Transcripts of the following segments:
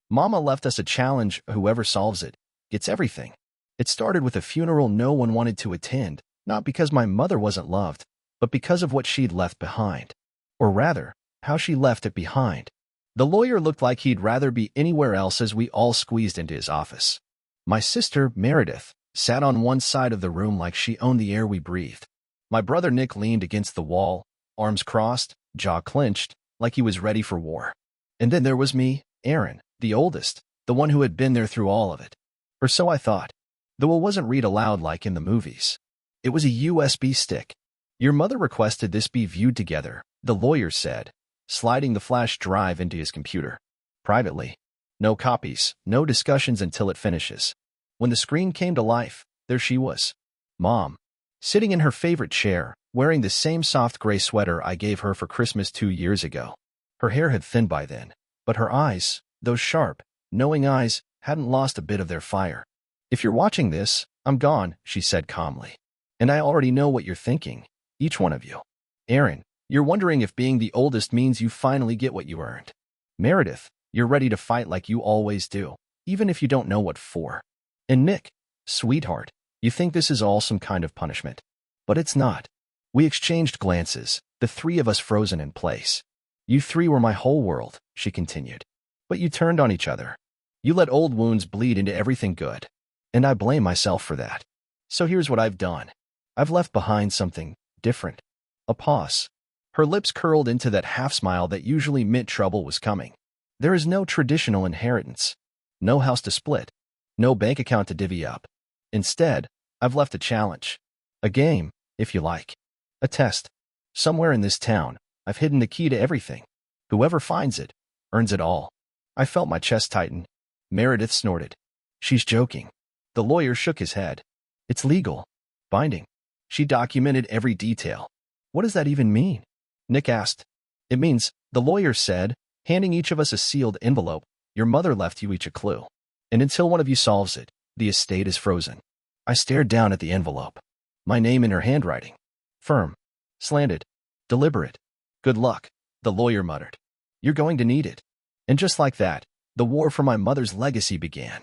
Mama left us a challenge: whoever solves it gets everything. It started with a funeral no one wanted to attend, not because my mother wasn't loved, but because of what she'd left behind. Or rather, how she left it behind. The lawyer looked like he'd rather be anywhere else as we all squeezed into his office. My sister, Meredith, sat on one side of the room like she owned the air we breathed. My brother Nick leaned against the wall, arms crossed, jaw clenched, like he was ready for war. And then there was me, Aaron, the oldest, the one who had been there through all of it. Or so I thought. Though it wasn't read aloud like in the movies. It was a USB stick. Your mother requested this be viewed together, the lawyer said, sliding the flash drive into his computer. Privately. No copies, no discussions until it finishes. When the screen came to life, there she was. Mom. Sitting in her favorite chair, wearing the same soft gray sweater I gave her for Christmas 2 years ago. Her hair had thinned by then, but her eyes, those sharp, knowing eyes, hadn't lost a bit of their fire. If you're watching this, I'm gone, she said calmly. And I already know what you're thinking, each one of you. Aaron, you're wondering if being the oldest means you finally get what you earned. Meredith, you're ready to fight like you always do, even if you don't know what for. And Nick, sweetheart, you think this is all some kind of punishment. But it's not. We exchanged glances, the three of us frozen in place. You three were my whole world, she continued. But you turned on each other. You let old wounds bleed into everything good. And I blame myself for that. So here's what I've done. I've left behind something different. A pause. Her lips curled into that half smile that usually meant trouble was coming. There is no traditional inheritance. No house to split. No bank account to divvy up. Instead, I've left a challenge. A game, if you like. A test. Somewhere in this town, I've hidden the key to everything. Whoever finds it, earns it all. I felt my chest tighten. Meredith snorted. She's joking. The lawyer shook his head. It's legal. Binding. She documented every detail. What does that even mean? Nick asked. It means, the lawyer said, handing each of us a sealed envelope, your mother left you each a clue. And until one of you solves it, the estate is frozen. I stared down at the envelope. My name in her handwriting. Firm. Slanted. Deliberate. Good luck, the lawyer muttered. You're going to need it. And just like that, the war for my mother's legacy began.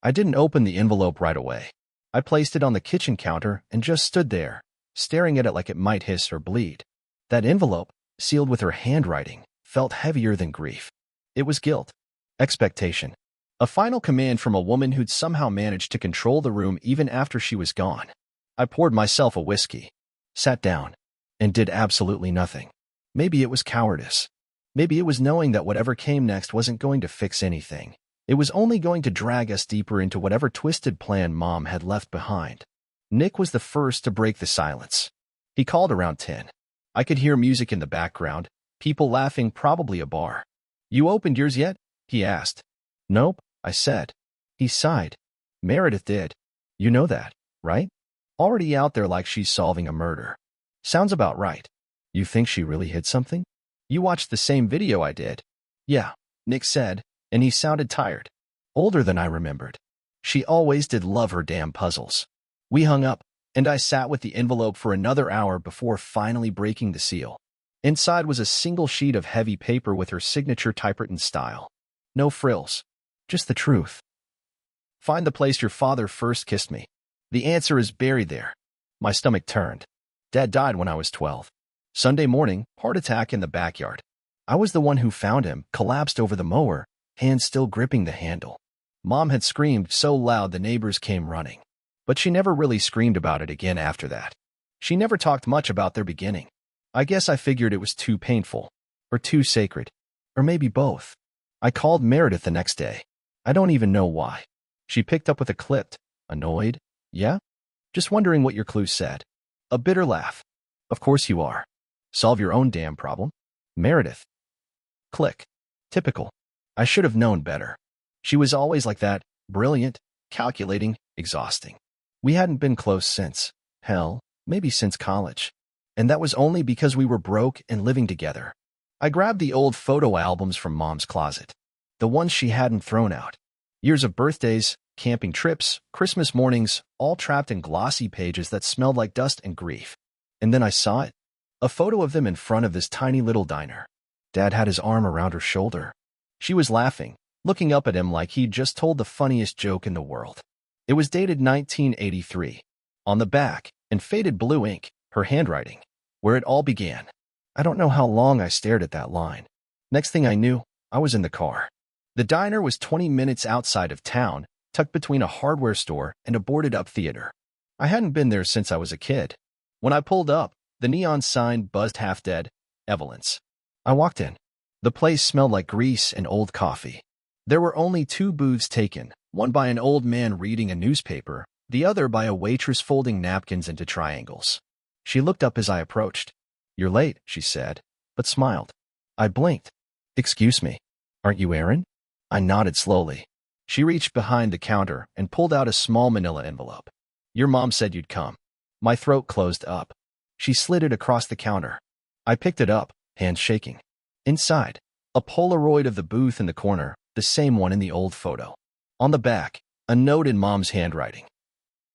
I didn't open the envelope right away. I placed it on the kitchen counter and just stood there, staring at it like it might hiss or bleed. That envelope, sealed with her handwriting, felt heavier than grief. It was guilt. Expectation. A final command from a woman who'd somehow managed to control the room even after she was gone. I poured myself a whiskey, sat down, and did absolutely nothing. Maybe it was cowardice. Maybe it was knowing that whatever came next wasn't going to fix anything. It was only going to drag us deeper into whatever twisted plan Mom had left behind. Nick was the first to break the silence. He called around 10. I could hear music in the background, people laughing, probably a bar. You opened yours yet? He asked. Nope, I said. He sighed. Meredith did. You know that, right? Already out there like she's solving a murder. Sounds about right. You think she really hid something? You watched the same video I did. Yeah, Nick said, and he sounded tired. Older than I remembered. She always did love her damn puzzles. We hung up, and I sat with the envelope for another hour before finally breaking the seal. Inside was a single sheet of heavy paper with her signature typewritten style. No frills. Just the truth. Find the place your father first kissed me. The answer is buried there. My stomach turned. Dad died when I was 12. Sunday morning, heart attack in the backyard. I was the one who found him, collapsed over the mower, hands still gripping the handle. Mom had screamed so loud the neighbors came running. But she never really screamed about it again after that. She never talked much about their beginning. I guess I figured it was too painful. Or too sacred. Or maybe both. I called Meredith the next day. I don't even know why. She picked up with a clipped, annoyed, yeah? Just wondering what your clue said. A bitter laugh. Of course you are. Solve your own damn problem. Meredith. Click. Typical. I should have known better. She was always like that, brilliant, calculating, exhausting. We hadn't been close since, hell, maybe since college. And that was only because we were broke and living together. I grabbed the old photo albums from Mom's closet. The ones she hadn't thrown out. Years of birthdays, camping trips, Christmas mornings, all trapped in glossy pages that smelled like dust and grief. And then I saw it. A photo of them in front of this tiny little diner. Dad had his arm around her shoulder. She was laughing, looking up at him like he'd just told the funniest joke in the world. It was dated 1983. On the back, in faded blue ink, her handwriting, where it all began. I don't know how long I stared at that line. Next thing I knew, I was in the car. The diner was 20 minutes outside of town, tucked between a hardware store and a boarded-up theater. I hadn't been there since I was a kid. When I pulled up, the neon sign buzzed half-dead, Evelyn's. I walked in. The place smelled like grease and old coffee. There were only two booths taken, one by an old man reading a newspaper, the other by a waitress folding napkins into triangles. She looked up as I approached. "You're late," she said, but smiled. I blinked. "Excuse me, aren't you Aaron?" I nodded slowly. She reached behind the counter and pulled out a small manila envelope. "Your mom said you'd come." My throat closed up. She slid it across the counter. I picked it up, hands shaking. Inside, a Polaroid of the booth in the corner, the same one in the old photo. On the back, a note in Mom's handwriting.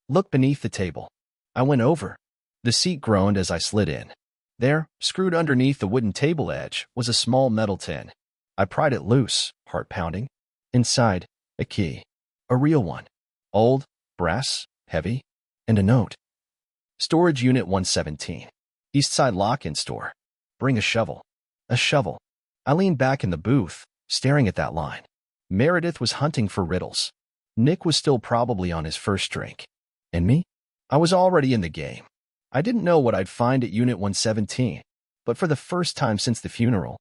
"Look beneath the table." I went over. The seat groaned as I slid in. There, screwed underneath the wooden table edge, was a small metal tin. I pried it loose, heart pounding. Inside, a key. A real one. Old, brass, heavy, and a note. "Storage Unit 117. Eastside Lock-In Store. Bring a shovel." A shovel. I leaned back in the booth, staring at that line. Meredith was hunting for riddles. Nick was still probably on his first drink. And me? I was already in the game. I didn't know what I'd find at Unit 117, but for the first time since the funeral,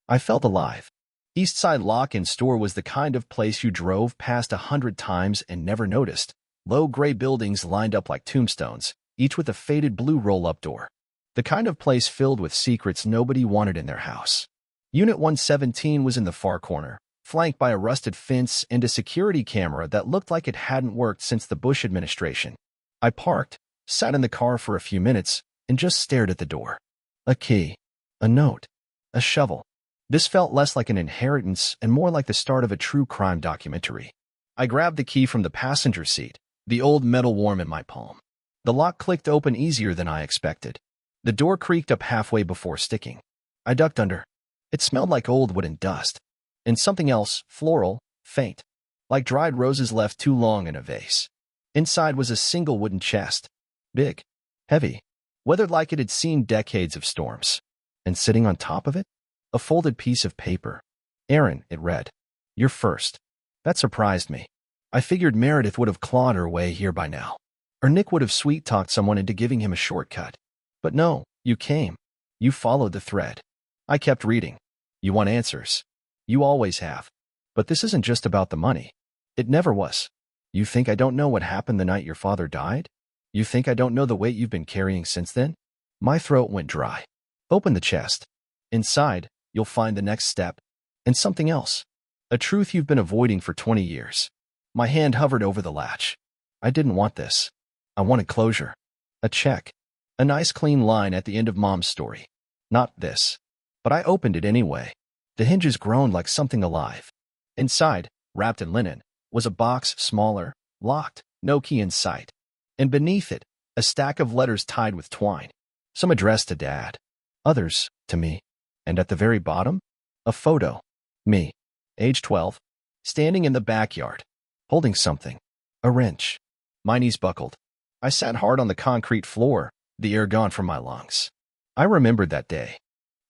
I felt alive. Eastside Lock-In Store was the kind of place you drove past 100 times and never noticed. Low gray buildings lined up like tombstones, each with a faded blue roll-up door. The kind of place filled with secrets nobody wanted in their house. Unit 117 was in the far corner, flanked by a rusted fence and a security camera that looked like it hadn't worked since the Bush administration. I parked, sat in the car for a few minutes, and just stared at the door. A key, a note, a shovel. This felt less like an inheritance and more like the start of a true crime documentary. I grabbed the key from the passenger seat, the old metal warm in my palm. The lock clicked open easier than I expected. The door creaked up halfway before sticking. I ducked under. It smelled like old wood and dust. And something else, floral, faint, like dried roses left too long in a vase. Inside was a single wooden chest. Big, heavy, weathered like it had seen decades of storms. And sitting on top of it, a folded piece of paper. "Aaron," it read. "You're first." That surprised me. I figured Meredith would have clawed her way here by now. Or Nick would have sweet-talked someone into giving him a shortcut. But no, you came. You followed the thread. I kept reading. "You want answers. You always have. But this isn't just about the money. It never was. You think I don't know what happened the night your father died? You think I don't know the weight you've been carrying since then?" My throat went dry. "Open the chest. Inside, you'll find the next step. And something else. A truth you've been avoiding for 20 years. My hand hovered over the latch. I didn't want this. I wanted closure. A check. A nice clean line at the end of Mom's story. Not this. But I opened it anyway. The hinges groaned like something alive. Inside, wrapped in linen, was a box smaller, locked, no key in sight. And beneath it, a stack of letters tied with twine. Some addressed to Dad. Others, to me. And at the very bottom, a photo. Me, age 12, standing in the backyard, holding something. A wrench. My knees buckled. I sat hard on the concrete floor, the air gone from my lungs. I remembered that day.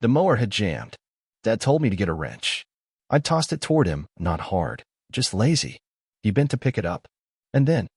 The mower had jammed. Dad told me to get a wrench. I tossed it toward him, not hard, just lazy. He bent to pick it up. And then,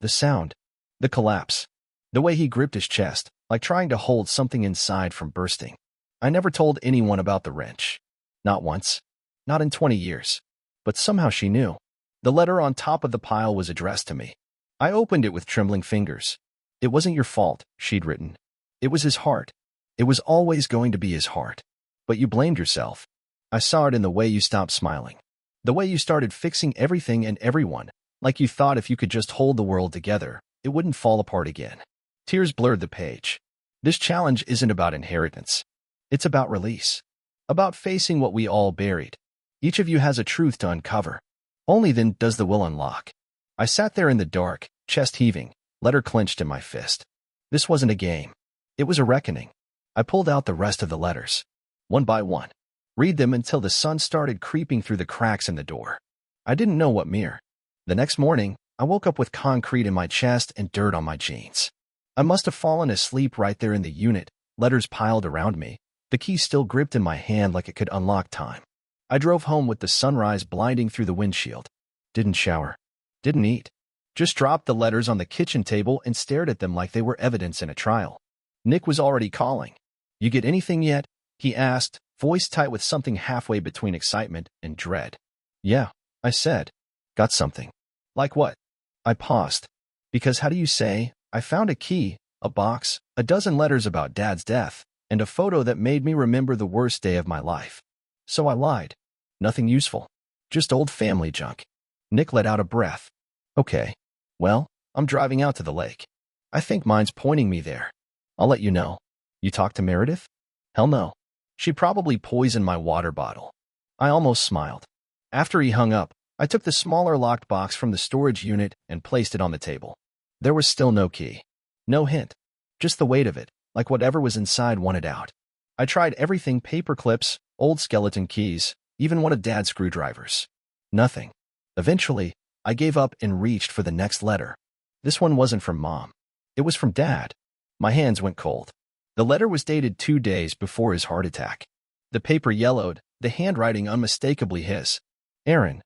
the sound, the collapse, the way he gripped his chest, like trying to hold something inside from bursting. I never told anyone about the wrench. Not once. Not in 20 years. But somehow she knew. The letter on top of the pile was addressed to me. I opened it with trembling fingers. "It wasn't your fault," she'd written. "It was his heart. It was always going to be his heart. But you blamed yourself. I saw it in the way you stopped smiling. The way you started fixing everything and everyone, like you thought if you could just hold the world together, it wouldn't fall apart again." Tears blurred the page. This challenge isn't about inheritance. It's about release. About facing what we all buried. Each of you has a truth to uncover. Only then does the will unlock. I sat there in the dark, chest heaving, letter clenched in my fist. This wasn't a game. It was a reckoning. I pulled out the rest of the letters. One by one. Read them until the sun started creeping through the cracks in the door. I didn't know what mirror. The next morning, I woke up with concrete in my chest and dirt on my jeans. I must have fallen asleep right there in the unit, letters piled around me, the key still gripped in my hand like it could unlock time. I drove home with the sunrise blinding through the windshield. Didn't shower. Didn't eat. Just dropped the letters on the kitchen table and stared at them like they were evidence in a trial. Nick was already calling. "You get anything yet?" he asked, voice tight with something halfway between excitement and dread. "Yeah," I said. "Got something." "Like what?" I paused. "Because how do you say, I found a key, a box, a dozen letters about Dad's death, and a photo that made me remember the worst day of my life." So I lied. Nothing useful. Just old family junk. Nick let out a breath. "Okay. Well, I'm driving out to the lake. I think mine's pointing me there. I'll let you know." "You talked to Meredith?" "Hell no. She probably poisoned my water bottle." I almost smiled. After he hung up, I took the smaller locked box from the storage unit and placed it on the table. There was still no key. No hint. Just the weight of it, like whatever was inside wanted out. I tried everything: paper clips, old skeleton keys, even one of Dad's screwdrivers. Nothing. Eventually, I gave up and reached for the next letter. This one wasn't from Mom. It was from Dad. My hands went cold. The letter was dated 2 days before his heart attack. The paper yellowed, the handwriting unmistakably his. "Aaron,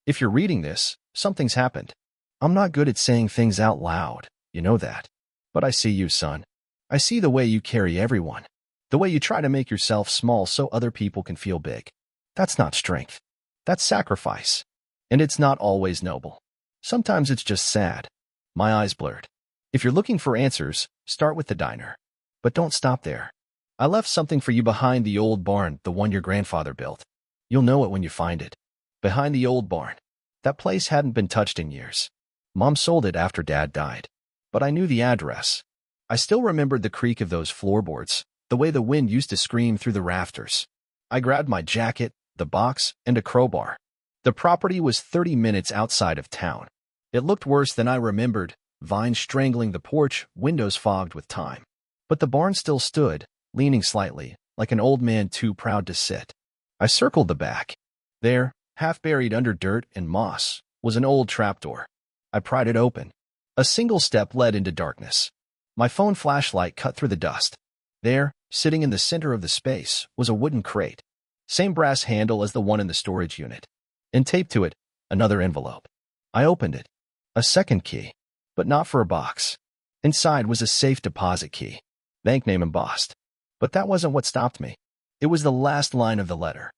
if you're reading this, something's happened. I'm not good at saying things out loud, you know that. But I see you, son. I see the way you carry everyone. The way you try to make yourself small so other people can feel big. That's not strength. That's sacrifice. And it's not always noble. Sometimes it's just sad." My eyes blurred. "If you're looking for answers, start with the diner. But don't stop there. I left something for you behind the old barn, the one your grandfather built. You'll know it when you find it. Behind the old barn. That place hadn't been touched in years. Mom sold it after Dad died. But I knew the address. I still remembered the creak of those floorboards, the way the wind used to scream through the rafters. I grabbed my jacket, the box, and a crowbar. The property was 30 minutes outside of town. It looked worse than I remembered, vines strangling the porch, windows fogged with time. But the barn still stood, leaning slightly, like an old man too proud to sit. I circled the back. There, half buried under dirt and moss, was an old trapdoor. I pried it open. A single step led into darkness. My phone flashlight cut through the dust. There, sitting in the center of the space, was a wooden crate. Same brass handle as the one in the storage unit. And taped to it, another envelope. I opened it. A second key. But not for a box. Inside was a safe deposit key. Bank name embossed. But that wasn't what stopped me. It was the last line of the letter.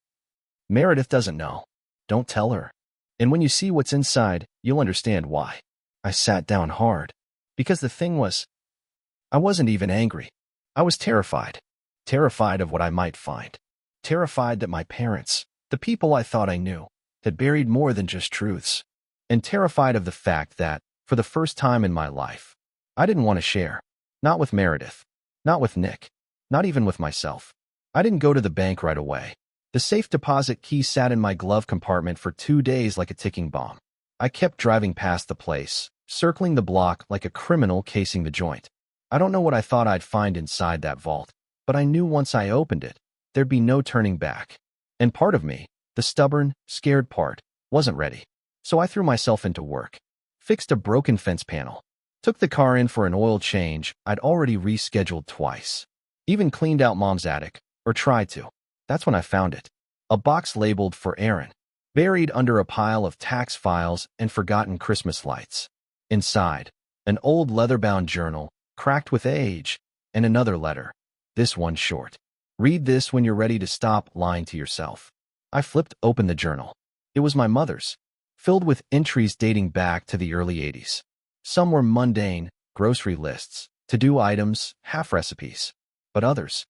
"Meredith doesn't know. Don't tell her. And when you see what's inside, you'll understand why." I sat down hard. Because the thing was, I wasn't even angry. I was terrified. Terrified of what I might find. Terrified that my parents, the people I thought I knew, had buried more than just truths. And terrified of the fact that, for the first time in my life, I didn't want to share. Not with Meredith. Not with Nick. Not even with myself. I didn't go to the bank right away. The safe deposit key sat in my glove compartment for 2 days like a ticking bomb. I kept driving past the place, circling the block like a criminal casing the joint. I don't know what I thought I'd find inside that vault, but I knew once I opened it, there'd be no turning back. And part of me, the stubborn, scared part, wasn't ready. So I threw myself into work. Fixed a broken fence panel. Took the car in for an oil change I'd already rescheduled twice. Even cleaned out Mom's attic, or tried to. That's when I found it. A box labeled for Aaron, buried under a pile of tax files and forgotten Christmas lights. Inside, an old leather-bound journal, cracked with age, and another letter. This one short. "Read this when you're ready to stop lying to yourself." I flipped open the journal. It was my mother's, filled with entries dating back to the early 80s. Some were mundane, grocery lists, to-do items, half recipes. But others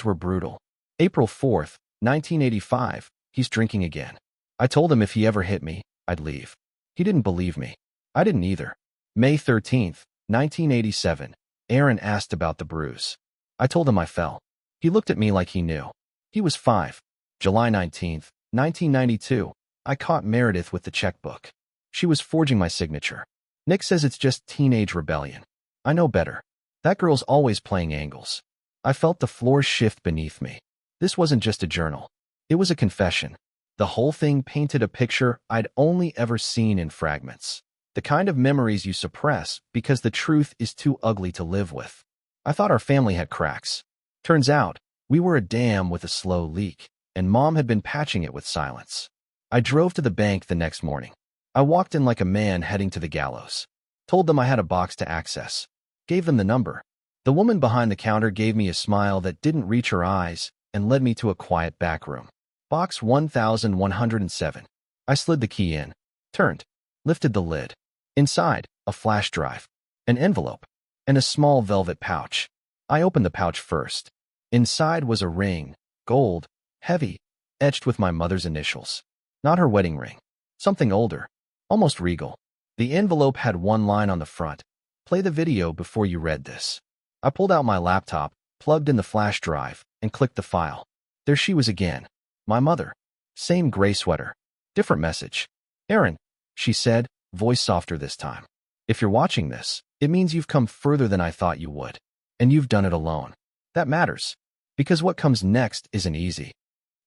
were brutal. April 4th, 1985, he's drinking again. I told him if he ever hit me, I'd leave. He didn't believe me. I didn't either. May 13th, 1987, Aaron asked about the bruise. I told him I fell. He looked at me like he knew. He was 5. July 19th, 1992, I caught Meredith with the checkbook. She was forging my signature. Nick says it's just teenage rebellion. I know better. That girl's always playing angles. I felt the floor shift beneath me. This wasn't just a journal. It was a confession. The whole thing painted a picture I'd only ever seen in fragments. The kind of memories you suppress because the truth is too ugly to live with. I thought our family had cracks. Turns out, we were a dam with a slow leak, and Mom had been patching it with silence. I drove to the bank the next morning. I walked in like a man heading to the gallows. Told them I had a box to access. Gave them the number. The woman behind the counter gave me a smile that didn't reach her eyes and led me to a quiet back room. Box 1107. I slid the key in, turned, lifted the lid. Inside, a flash drive, an envelope, and a small velvet pouch. I opened the pouch first. Inside was a ring, gold, heavy, etched with my mother's initials. Not her wedding ring. Something older, almost regal. The envelope had one line on the front. Play the video before you read this. I pulled out my laptop, plugged in the flash drive, and clicked the file. There she was again. My mother. Same gray sweater. Different message. Aaron, she said, voice softer this time. If you're watching this, it means you've come further than I thought you would. And you've done it alone. That matters. Because what comes next isn't easy.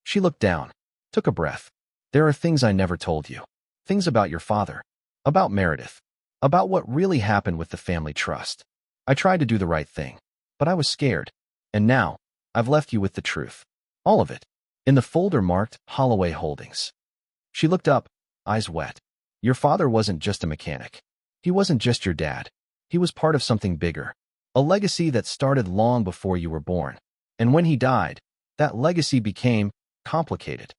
She looked down, took a breath. There are things I never told you. Things about your father. About Meredith. About what really happened with the family trust. I tried to do the right thing, but I was scared. And now, I've left you with the truth. All of it. In the folder marked Holloway Holdings. She looked up, eyes wet. Your father wasn't just a mechanic. He wasn't just your dad. He was part of something bigger. A legacy that started long before you were born. And when he died, that legacy became complicated.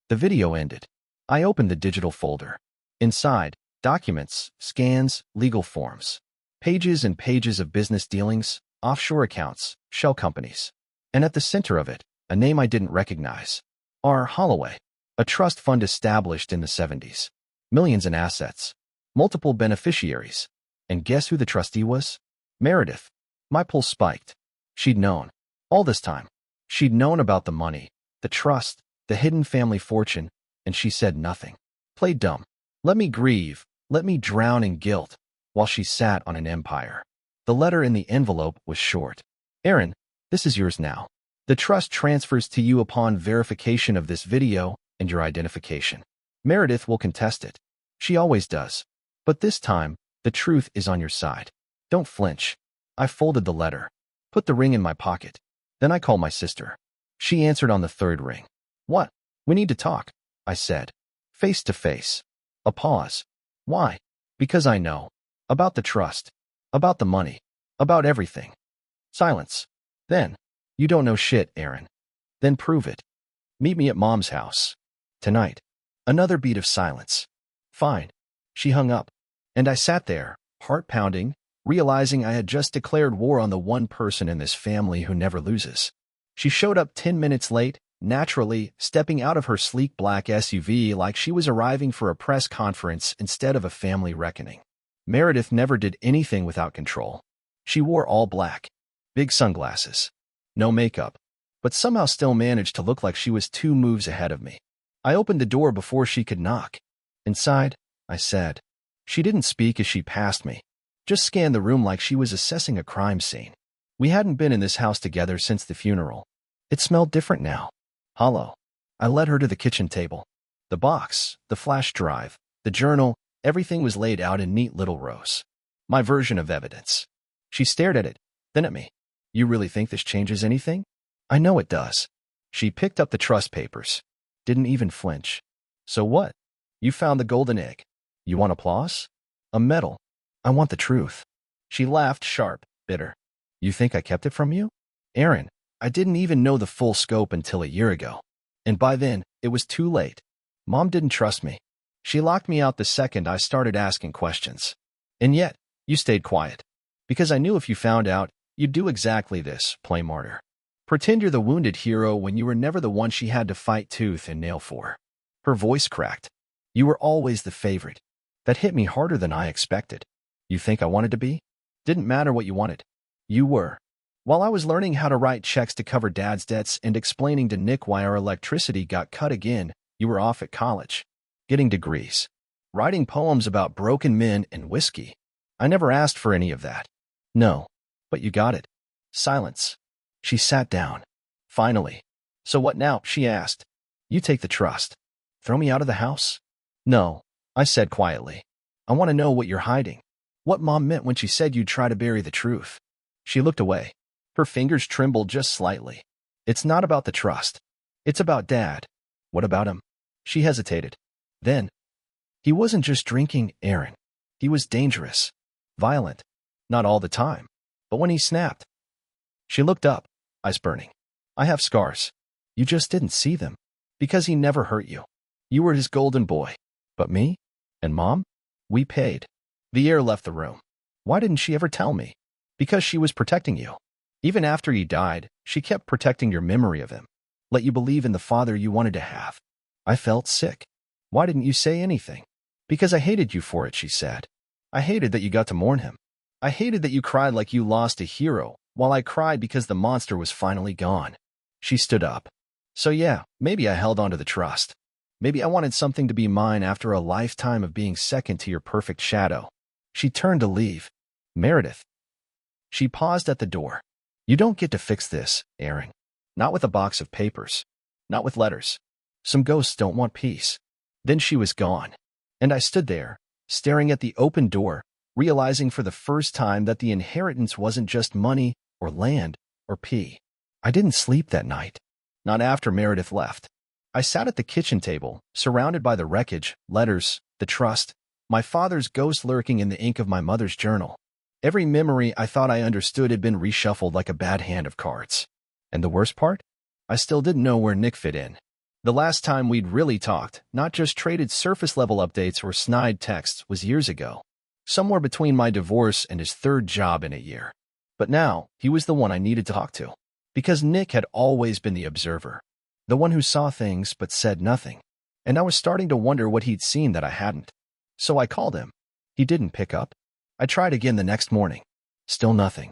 The video ended. I opened the digital folder. Inside, documents, scans, legal forms. Pages and pages of business dealings, offshore accounts, shell companies. And at the center of it, a name I didn't recognize. R. Holloway. A trust fund established in the 70s. Millions in assets. Multiple beneficiaries. And guess who the trustee was? Meredith. My pulse spiked. She'd known. All this time. She'd known about the money, the trust, the hidden family fortune, and she said nothing. Played dumb. Let me grieve. Let me drown in guilt, while she sat on an empire. The letter in the envelope was short. Aaron, this is yours now. The trust transfers to you upon verification of this video and your identification. Meredith will contest it. She always does. But this time, the truth is on your side. Don't flinch. I folded the letter, put the ring in my pocket. Then I called my sister. She answered on the third ring. What? We need to talk, I said. Face to face. A pause. Why? Because I know. About the trust. About the money. About everything. Silence. Then. You don't know shit, Aaron. Then prove it. Meet me at Mom's house. Tonight. Another beat of silence. Fine. She hung up. And I sat there, heart pounding, realizing I had just declared war on the one person in this family who never loses. She showed up 10 minutes late, naturally, stepping out of her sleek black SUV like she was arriving for a press conference instead of a family reckoning. Meredith never did anything without control. She wore all black. Big sunglasses. No makeup. But somehow still managed to look like she was 2 moves ahead of me. I opened the door before she could knock. Inside, I said. She didn't speak as she passed me. Just scanned the room like she was assessing a crime scene. We hadn't been in this house together since the funeral. It smelled different now. Hollow. I led her to the kitchen table. The box, the flash drive, the journal, everything was laid out in neat little rows. My version of evidence. She stared at it, then at me. You really think this changes anything? I know it does. She picked up the trust papers. Didn't even flinch. So what? You found the golden egg. You want applause? A medal. I want the truth. She laughed sharp, bitter. You think I kept it from you? Aaron, I didn't even know the full scope until a year ago. And by then, it was too late. Mom didn't trust me. She locked me out the second I started asking questions. And yet, you stayed quiet. Because I knew if you found out, you'd do exactly this, play martyr. Pretend you're the wounded hero when you were never the one she had to fight tooth and nail for. Her voice cracked. You were always the favorite. That hit me harder than I expected. You think I wanted to be? Didn't matter what you wanted. You were. While I was learning how to write checks to cover Dad's debts and explaining to Nick why our electricity got cut again, you were off at college. Getting degrees. Writing poems about broken men and whiskey. I never asked for any of that. No. But you got it. Silence. She sat down. Finally. So what now? She asked. You take the trust. Throw me out of the house? No, I said quietly. I want to know what you're hiding. What Mom meant when she said you'd try to bury the truth. She looked away. Her fingers trembled just slightly. It's not about the trust. It's about Dad. What about him? She hesitated. Then, he wasn't just drinking, Aaron. He was dangerous. Violent. Not all the time. But when he snapped. She looked up, eyes burning. I have scars. You just didn't see them. Because he never hurt you. You were his golden boy. But me? And Mom? We paid. The air left the room. Why didn't she ever tell me? Because she was protecting you. Even after he died, she kept protecting your memory of him. Let you believe in the father you wanted to have. I felt sick. Why didn't you say anything? Because I hated you for it, she said. I hated that you got to mourn him. I hated that you cried like you lost a hero, while I cried because the monster was finally gone. She stood up. So yeah, maybe I held on to the trust. Maybe I wanted something to be mine after a lifetime of being second to your perfect shadow. She turned to leave. Meredith. She paused at the door. You don't get to fix this, Aaron. Not with a box of papers. Not with letters. Some ghosts don't want peace. Then she was gone. And I stood there, staring at the open door, realizing for the first time that the inheritance wasn't just money or land or pee. I didn't sleep that night. Not after Meredith left. I sat at the kitchen table, surrounded by the wreckage, letters, the trust, my father's ghost lurking in the ink of my mother's journal. Every memory I thought I understood had been reshuffled like a bad hand of cards. And the worst part? I still didn't know where Nick fit in. The last time we'd really talked, not just traded surface-level updates or snide texts, was years ago. Somewhere between my divorce and his third job in a year. But now, he was the one I needed to talk to. Because Nick had always been the observer. The one who saw things but said nothing. And I was starting to wonder what he'd seen that I hadn't. So I called him. He didn't pick up. I tried again the next morning. Still nothing.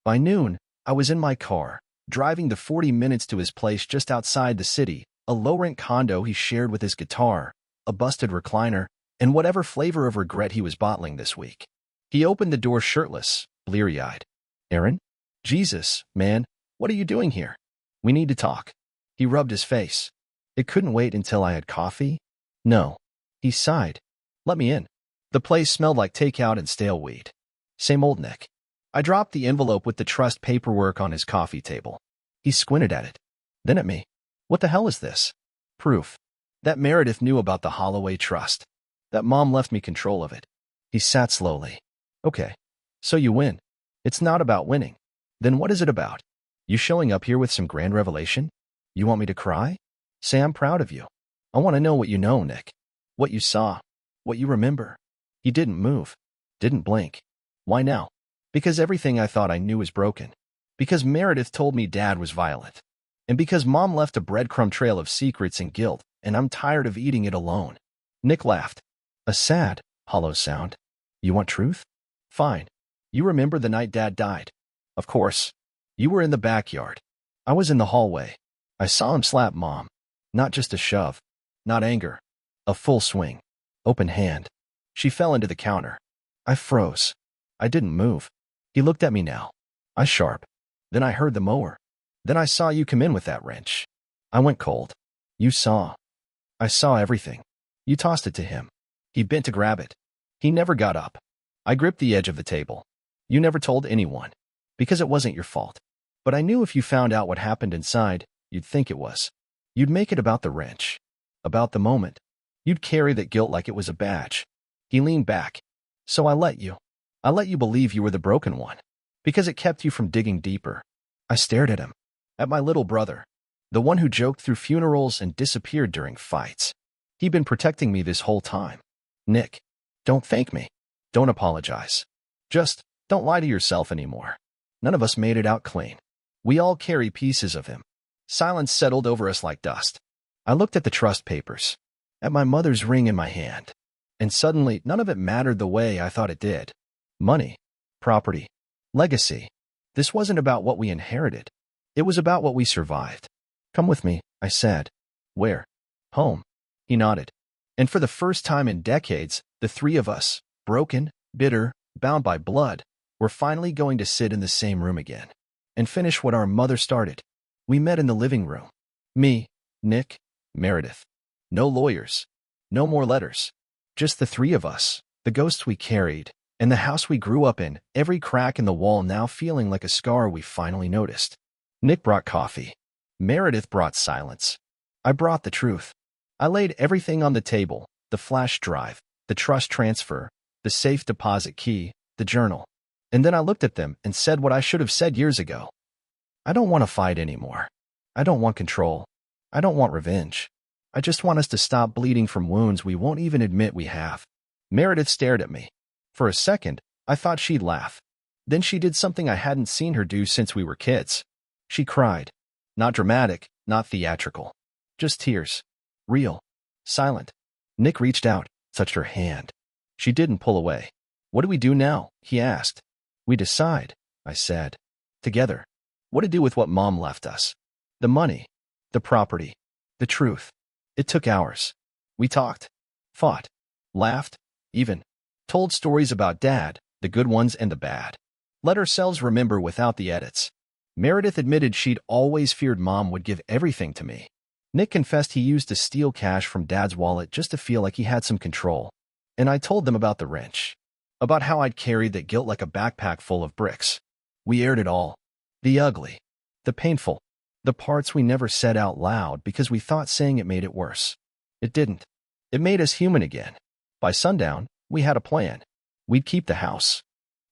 By noon, I was in my car, driving the 40 minutes to his place just outside the city, a low-rent condo he shared with his guitar, a busted recliner, and whatever flavor of regret he was bottling this week. He opened the door shirtless, bleary-eyed. Aaron? Jesus, man, what are you doing here? We need to talk. He rubbed his face. It couldn't wait until I had coffee? No. He sighed. Let me in. The place smelled like takeout and stale weed. Same old Nick. I dropped the envelope with the trust paperwork on his coffee table. He squinted at it. Then at me. What the hell is this? Proof. That Meredith knew about the Holloway trust. That Mom left me control of it. He sat slowly. Okay. So you win. It's not about winning. Then what is it about? You showing up here with some grand revelation? You want me to cry? Say I'm proud of you. I want to know what you know, Nick. What you saw. What you remember. He didn't move. Didn't blink. Why now? Because everything I thought I knew was broken. Because Meredith told me Dad was violent. And because Mom left a breadcrumb trail of secrets and guilt, and I'm tired of eating it alone. Nick laughed. A sad, hollow sound. You want truth? Fine. You remember the night Dad died? Of course. You were in the backyard. I was in the hallway. I saw him slap Mom. Not just a shove. Not anger. A full swing. Open hand. She fell into the counter. I froze. I didn't move. He looked at me now. I sharp. Then I heard the mower. Then I saw you come in with that wrench. I went cold. You saw. I saw everything. You tossed it to him. He bent to grab it. He never got up. I gripped the edge of the table. You never told anyone. Because it wasn't your fault. But I knew if you found out what happened inside, you'd think it was. You'd make it about the wrench. About the moment. You'd carry that guilt like it was a badge. He leaned back. So I let you. I let you believe you were the broken one. Because it kept you from digging deeper. I stared at him. At my little brother. The one who joked through funerals and disappeared during fights. He'd been protecting me this whole time. Nick, don't thank me. Don't apologize. Just don't lie to yourself anymore. None of us made it out clean. We all carry pieces of him. Silence settled over us like dust. I looked at the trust papers. At my mother's ring in my hand. And suddenly, none of it mattered the way I thought it did. Money. Property. Legacy. This wasn't about what we inherited. It was about what we survived. Come with me, I said. Where? Home. He nodded. And for the first time in decades, the three of us, broken, bitter, bound by blood, were finally going to sit in the same room again. And finish what our mother started. We met in the living room. Me, Nick, Meredith. No lawyers. No more letters. Just the three of us, the ghosts we carried, and the house we grew up in, every crack in the wall now feeling like a scar we finally noticed. Nick brought coffee. Meredith brought silence. I brought the truth. I laid everything on the table, the flash drive, the trust transfer, the safe deposit key, the journal. And then I looked at them and said what I should have said years ago. I don't want to fight anymore. I don't want control. I don't want revenge. I just want us to stop bleeding from wounds we won't even admit we have. Meredith stared at me. For a second, I thought she'd laugh. Then she did something I hadn't seen her do since we were kids. She cried. Not dramatic, not theatrical. Just tears. Real. Silent. Nick reached out, touched her hand. She didn't pull away. What do we do now? He asked. We decide, I said. Together. What to do with what Mom left us. The money. The property. The truth. It took hours. We talked. Fought. Laughed. Even. Told stories about Dad, the good ones and the bad. Let ourselves remember without the edits. Meredith admitted she'd always feared Mom would give everything to me. Nick confessed he used to steal cash from Dad's wallet just to feel like he had some control. And I told them about the wrench. About how I'd carried that guilt like a backpack full of bricks. We aired it all. The ugly. The painful. The parts we never said out loud because we thought saying it made it worse. It didn't. It made us human again. By sundown, we had a plan. We'd keep the house.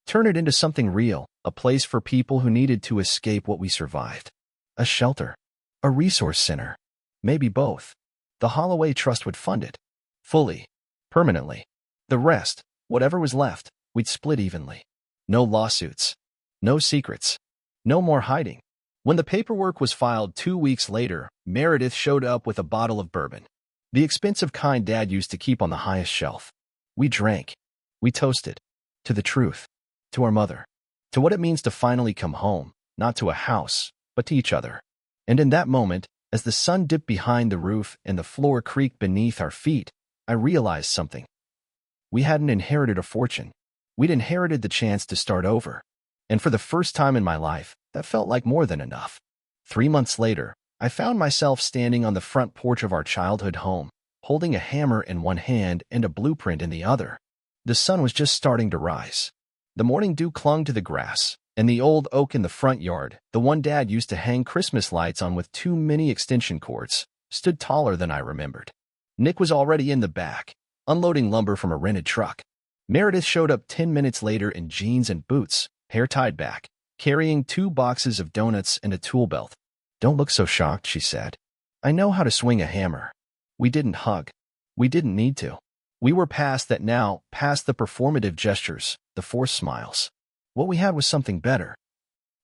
Turn it into something real, a place for people who needed to escape what we survived. A shelter. A resource center. Maybe both. The Holloway Trust would fund it. Fully. Permanently. The rest, whatever was left, we'd split evenly. No lawsuits. No secrets. No more hiding. When the paperwork was filed 2 weeks later, Meredith showed up with a bottle of bourbon. The expensive kind Dad used to keep on the highest shelf. We drank. We toasted. To the truth. To our mother. To what it means to finally come home, not to a house, but to each other. And in that moment, as the sun dipped behind the roof and the floor creaked beneath our feet, I realized something. We hadn't inherited a fortune. We'd inherited the chance to start over. And for the first time in my life, that felt like more than enough. 3 months later, I found myself standing on the front porch of our childhood home, holding a hammer in one hand and a blueprint in the other. The sun was just starting to rise. The morning dew clung to the grass, and the old oak in the front yard, the one Dad used to hang Christmas lights on with too many extension cords, stood taller than I remembered. Nick was already in the back, unloading lumber from a rented truck. Meredith showed up 10 minutes later in jeans and boots, hair tied back, carrying 2 boxes of donuts and a tool belt. Don't look so shocked, she said. I know how to swing a hammer. We didn't hug. We didn't need to. We were past that now, past the performative gestures, the forced smiles. What we had was something better.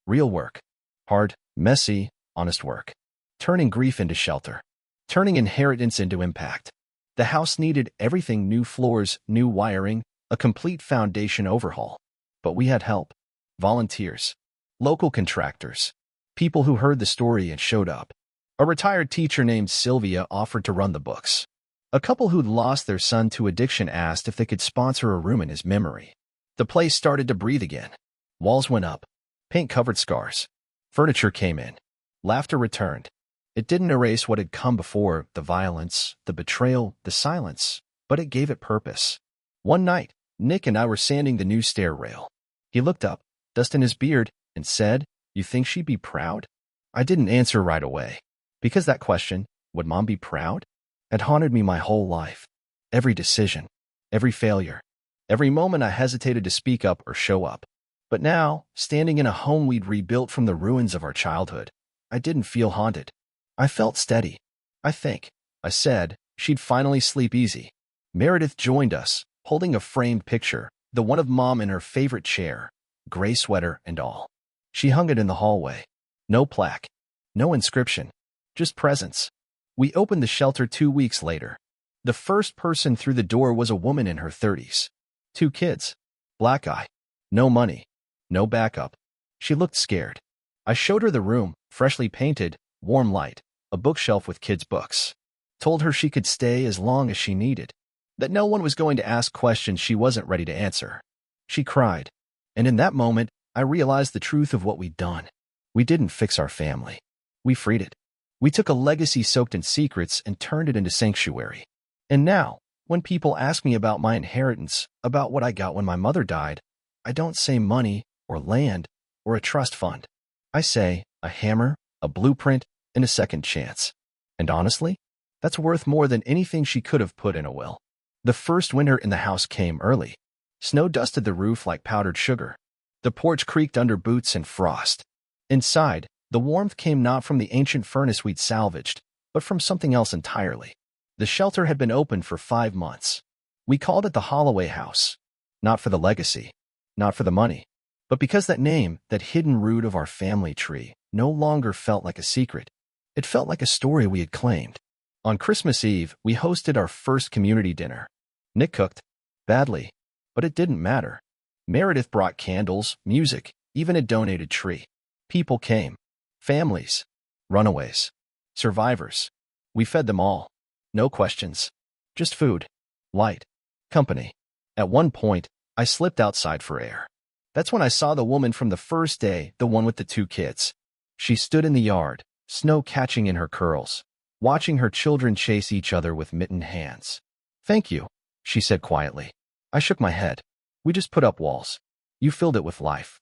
Real work. Hard, messy, honest work. Turning grief into shelter. Turning inheritance into impact. The house needed everything: new floors, new wiring, a complete foundation overhaul. But we had help. Volunteers. Local contractors. People who heard the story and showed up. A retired teacher named Sylvia offered to run the books. A couple who'd lost their son to addiction asked if they could sponsor a room in his memory. The place started to breathe again. Walls went up. Paint covered scars. Furniture came in. Laughter returned. It didn't erase what had come before, the violence, the betrayal, the silence, but it gave it purpose. One night, Nick and I were sanding the new stair rail. He looked up, dust in his beard, and said, "You think she'd be proud?" I didn't answer right away, because that question, would Mom be proud, had haunted me my whole life. Every decision, every failure, every moment I hesitated to speak up or show up. But now, standing in a home we'd rebuilt from the ruins of our childhood, I didn't feel haunted. I felt steady. I think, I said, she'd finally sleep easy. Meredith joined us, holding a framed picture, the one of Mom in her favorite chair, gray sweater and all. She hung it in the hallway. No plaque. No inscription. Just presence. We opened the shelter 2 weeks later. The first person through the door was a woman in her 30s. 2 kids. Black eye. No money. No backup. She looked scared. I showed her the room, freshly painted, warm light, a bookshelf with kids' books. Told her she could stay as long as she needed. That no one was going to ask questions she wasn't ready to answer. She cried. And in that moment, I realized the truth of what we'd done. We didn't fix our family. We freed it. We took a legacy soaked in secrets and turned it into sanctuary. And now, when people ask me about my inheritance, about what I got when my mother died, I don't say money or land or a trust fund. I say a hammer, a blueprint, and a second chance. And honestly, that's worth more than anything she could have put in a will. The first winter in the house came early. Snow dusted the roof like powdered sugar. The porch creaked under boots and frost. Inside, the warmth came not from the ancient furnace we'd salvaged, but from something else entirely. The shelter had been open for 5 months. We called it the Holloway House, not for the legacy, not for the money, but because that name, that hidden root of our family tree, no longer felt like a secret. It felt like a story we had claimed. On Christmas Eve, we hosted our first community dinner. Nick cooked, badly, but it didn't matter. Meredith brought candles, music, even a donated tree. People came. Families. Runaways. Survivors. We fed them all. No questions. Just food. Light. Company. At one point, I slipped outside for air. That's when I saw the woman from the first day, the one with the 2 kids. She stood in the yard, snow catching in her curls, watching her children chase each other with mittened hands. "Thank you," she said quietly. I shook my head. "We just put up walls. You filled it with life."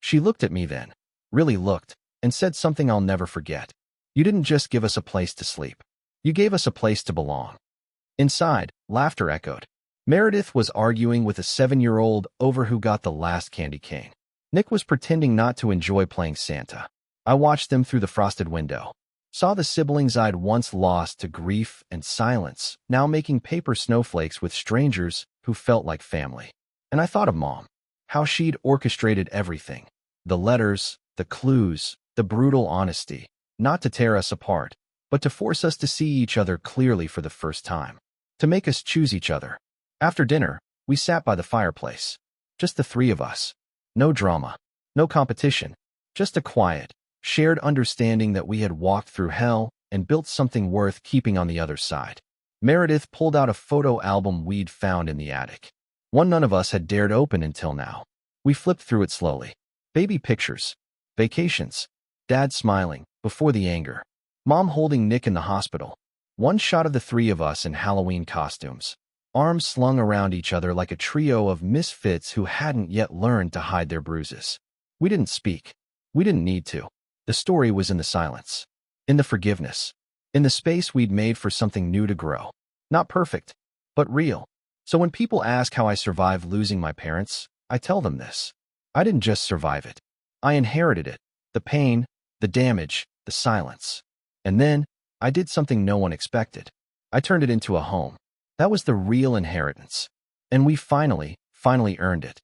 She looked at me then, really looked, and said something I'll never forget. "You didn't just give us a place to sleep. You gave us a place to belong." Inside, laughter echoed. Meredith was arguing with a 7-year-old over who got the last candy cane. Nick was pretending not to enjoy playing Santa. I watched them through the frosted window, saw the siblings I'd once lost to grief and silence, now making paper snowflakes with strangers who felt like family. And I thought of Mom, how she'd orchestrated everything. The letters, the clues, the brutal honesty, not to tear us apart, but to force us to see each other clearly for the first time, to make us choose each other. After dinner, we sat by the fireplace, just the 3 of us. No drama, no competition, just a quiet, shared understanding that we had walked through hell and built something worth keeping on the other side. Meredith pulled out a photo album we'd found in the attic, one none of us had dared open until now. We flipped through it slowly. Baby pictures, vacations, Dad smiling, before the anger, Mom holding Nick in the hospital. One shot of the 3 of us in Halloween costumes, arms slung around each other like a trio of misfits who hadn't yet learned to hide their bruises. We didn't speak. We didn't need to. The story was in the silence, in the forgiveness, in the space we'd made for something new to grow. Not perfect, but real. So when people ask how I survived losing my parents, I tell them this. I didn't just survive it. I inherited it. The pain, the damage, the silence. And then, I did something no one expected. I turned it into a home. That was the real inheritance. And we finally earned it.